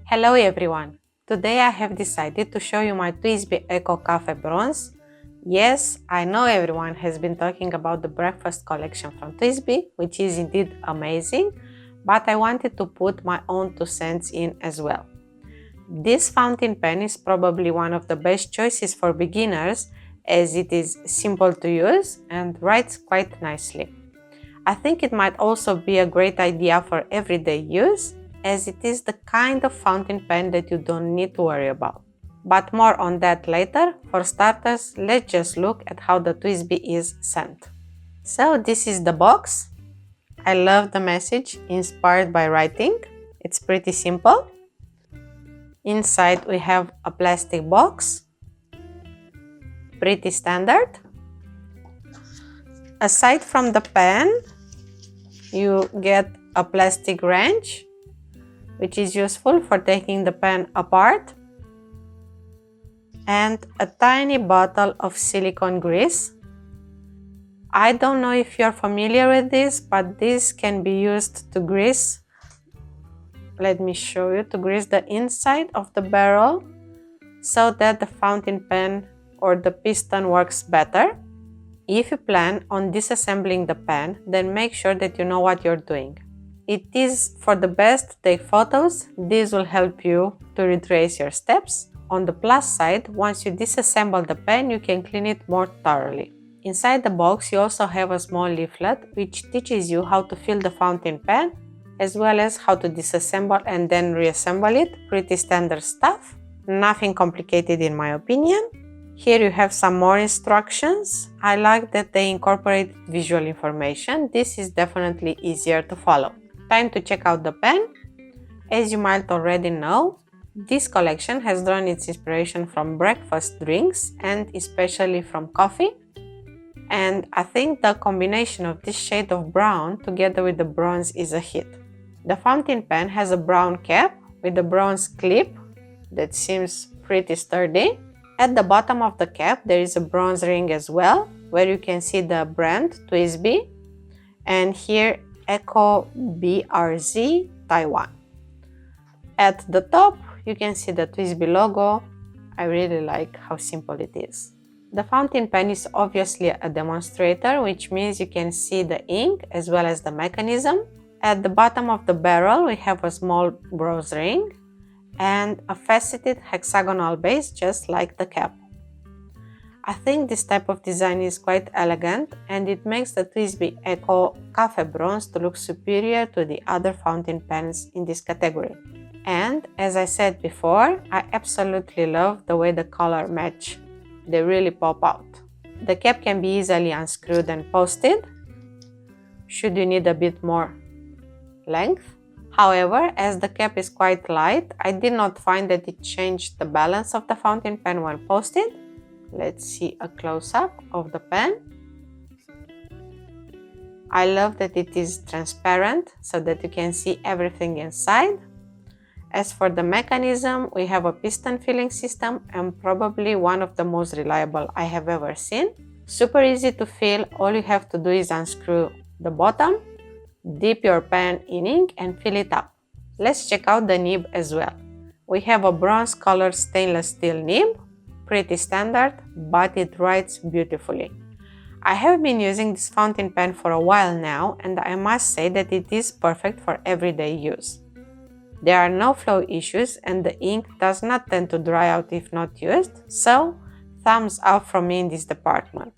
Hello everyone! Today I have decided to show you my TWSBI Eco Caffé Bronze. Yes, I know everyone has been talking about the breakfast collection from TWSBI, which is indeed amazing, but I wanted to put my own 2 cents in as well. This fountain pen is probably one of the best choices for beginners as it is simple to use and writes quite nicely. I think it might also be a great idea for everyday use, as it is the kind of fountain pen that you don't need to worry about. But more on that later. For starters, let's just look at how the TWSBI is sent. So this is the box. I love the message, inspired by writing. It's pretty simple. Inside we have a plastic box. Pretty standard. Aside from the pen, you get a plastic wrench, which is useful for taking the pen apart, and a tiny bottle of silicone grease. I don't know if you're familiar with this, but this can be used to grease. Let me show you, to grease the inside of the barrel so that the fountain pen or the piston works better. If you plan on disassembling the pen, then make sure that you know what you're doing. It is for the best to take photos. This will help you to retrace your steps. On the plus side, once you disassemble the pen, you can clean it more thoroughly. Inside the box, you also have a small leaflet which teaches you how to fill the fountain pen, as well as how to disassemble and then reassemble it. Pretty standard stuff. Nothing complicated in my opinion. Here you have some more instructions. I like that they incorporate visual information. This is definitely easier to follow. Time to check out the pen. As you might already know, this collection has drawn its inspiration from breakfast drinks and especially from coffee. And I think the combination of this shade of brown together with the bronze is a hit. The fountain pen has a brown cap with a bronze clip that seems pretty sturdy. At the bottom of the cap there is a bronze ring as well, where you can see the brand TWSBI, and here Eco BRZ Taiwan. At the top you can see the TWSBI logo. I really like how simple it is. The fountain pen is obviously a demonstrator, which means you can see the ink as well as the mechanism. At the bottom of the barrel we have a small bronze ring and a faceted hexagonal base just like the cap. I think this type of design is quite elegant and it makes the TWSBI Eco Caffé Bronze to look superior to the other fountain pens in this category. And as I said before, I absolutely love the way the color match. They really pop out. The cap can be easily unscrewed and posted, should you need a bit more length. However, as the cap is quite light, I did not find that it changed the balance of the fountain pen when posted. Let's see a close-up of the pen. I love that it is transparent so that you can see everything inside. As for the mechanism, we have a piston filling system and probably one of the most reliable I have ever seen. Super easy to fill. All you have to do is unscrew the bottom, dip your pen in ink and fill it up. Let's check out the nib as well. We have a bronze colored stainless steel nib, pretty standard, but it writes beautifully. I have been using this fountain pen for a while now and I must say that it is perfect for everyday use. There are no flow issues and the ink does not tend to dry out if not used, so thumbs up from me in this department.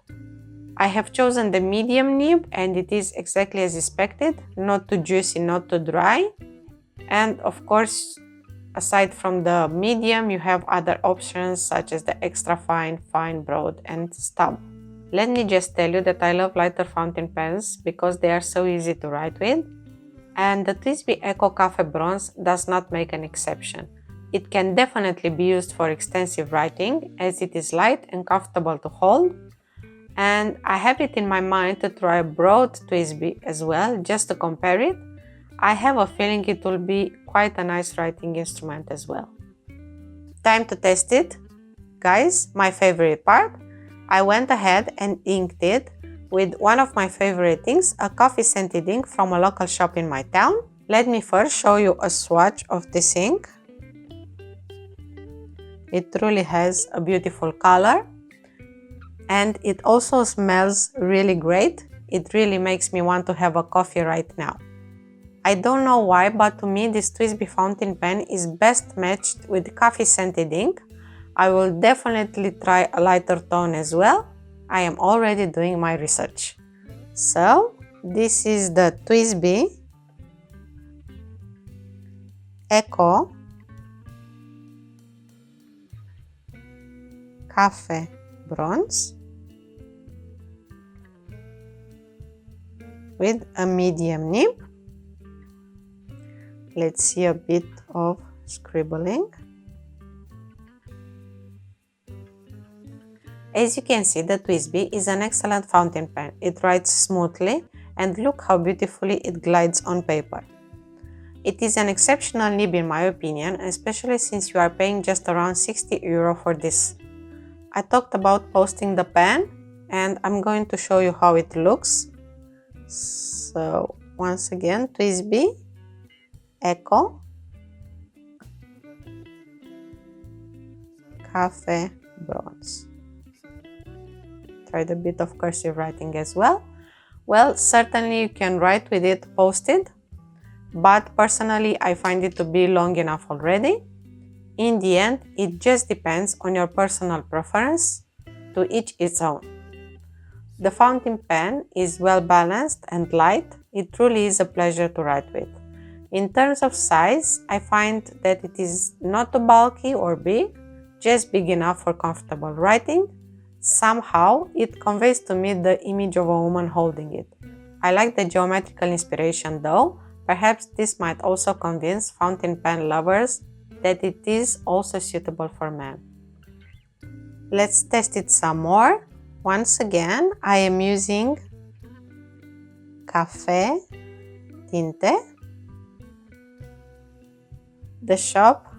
I have chosen the medium nib and it is exactly as expected, not too juicy, not too dry. And of course, aside from the medium, you have other options such as the extra fine, fine, broad and stub. Let me just tell you that I love lighter fountain pens because they are so easy to write with. And the TWSBI Eco Caffé Bronze does not make an exception. It can definitely be used for extensive writing as it is light and comfortable to hold. And I have it in my mind to try a broad TWSBI as well, just to compare it. I have a feeling it will be quite a nice writing instrument as well. Time to test it. Guys, my favorite part. I went ahead and inked it with one of my favorite inks, a coffee scented ink from a local shop in my town. Let me first show you a swatch of this ink. It truly has a beautiful color and it also smells really great. It really makes me want to have a coffee right now. I don't know why, but to me this TWSBI fountain pen is best matched with coffee scented ink. I will definitely try a lighter tone as well. I am already doing my research. So this is the TWSBI Eco Caffé Bronze with a medium nib. Let's see a bit of scribbling. As you can see, the TWSBI is an excellent fountain pen. It writes smoothly and look how beautifully it glides on paper. It is an exceptional nib in my opinion, especially since you are paying just around 60 euro for this. I talked about posting the pen and I'm going to show you how it looks. So once again, TWSBI Eco Caffé Bronze. Tried a bit of cursive writing as well. Well, certainly you can write with it posted, but personally I find it to be long enough already. In the end, it just depends on your personal preference, to each its own. The fountain pen is well balanced and light. It truly is a pleasure to write with. In terms of size, I find that it is not too bulky or big, just big enough for comfortable writing. Somehow, it conveys to me the image of a woman holding it. I like the geometrical inspiration though. Perhaps this might also convince fountain pen lovers that it is also suitable for men. Let's test it some more. Once again, I am using Caffè Tinte. The shop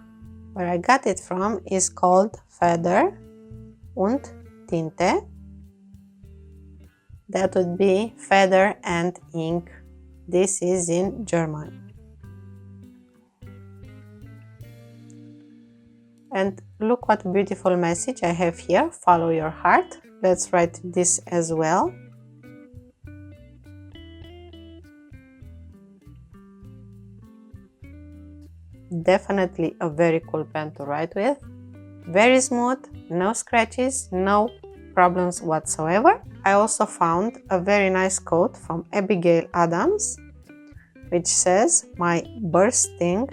where I got it from is called Feder und Tinte. That would be feather and ink. This is in German. And look what a beautiful message I have here. Follow your heart. Let's write this as well. Definitely a very cool pen to write with. Very smooth, no scratches, no problems whatsoever. I also found a very nice quote from Abigail Adams, which says, "My bursting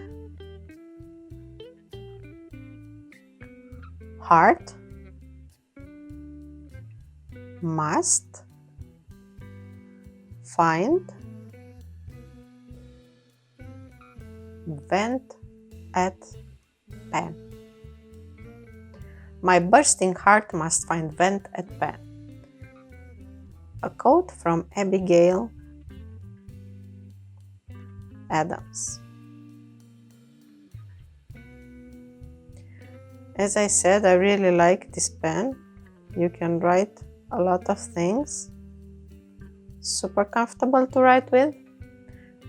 heart must find vent at pen." My bursting heart must find vent at pen. A quote from Abigail Adams. As I said, I really like this pen. You can write a lot of things. Super comfortable to write with.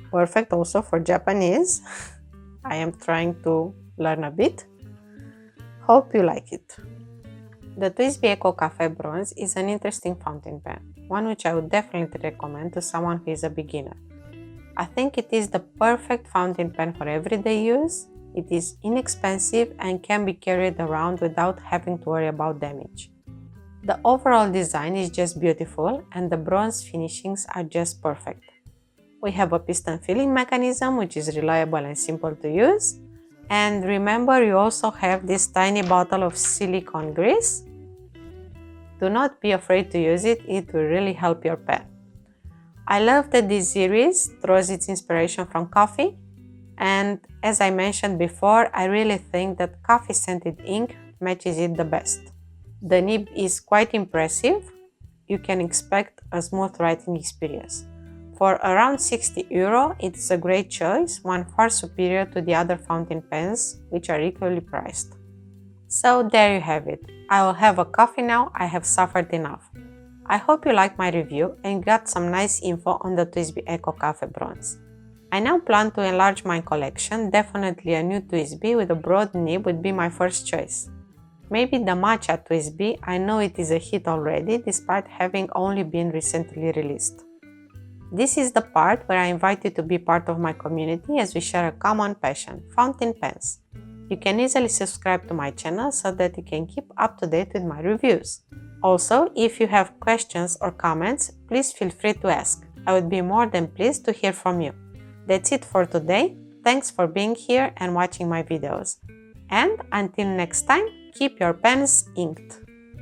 Perfect also for Japanese. I am trying to learn a bit. Hope you like it. The TWSBI Eco Caffé Bronze is an interesting fountain pen, one which I would definitely recommend to someone who is a beginner. I think it is the perfect fountain pen for everyday use. It is inexpensive and can be carried around without having to worry about damage. The overall design is just beautiful and the bronze finishings are just perfect. We have a piston filling mechanism which is reliable and simple to use. And remember, you also have this tiny bottle of silicone grease. Do not be afraid to use it, it will really help your pen. I love that this series draws its inspiration from coffee, and as I mentioned before, I really think that coffee scented ink matches it the best. The nib is quite impressive. You can expect a smooth writing experience. For around 60 euro, it is a great choice, one far superior to the other fountain pens, which are equally priced. So there you have it. I will have a coffee now, I have suffered enough. I hope you liked my review and got some nice info on the TWSBI Eco Caffé Bronze. I now plan to enlarge my collection. Definitely a new TWSBI with a broad nib would be my first choice. Maybe the matcha TWSBI, I know it is a hit already despite having only been recently released. This is the part where I invite you to be part of my community as we share a common passion, fountain pens. You can easily subscribe to my channel so that you can keep up to date with my reviews. Also, if you have questions or comments, please feel free to ask. I would be more than pleased to hear from you. That's it for today. Thanks for being here and watching my videos. And until next time, keep your pens inked.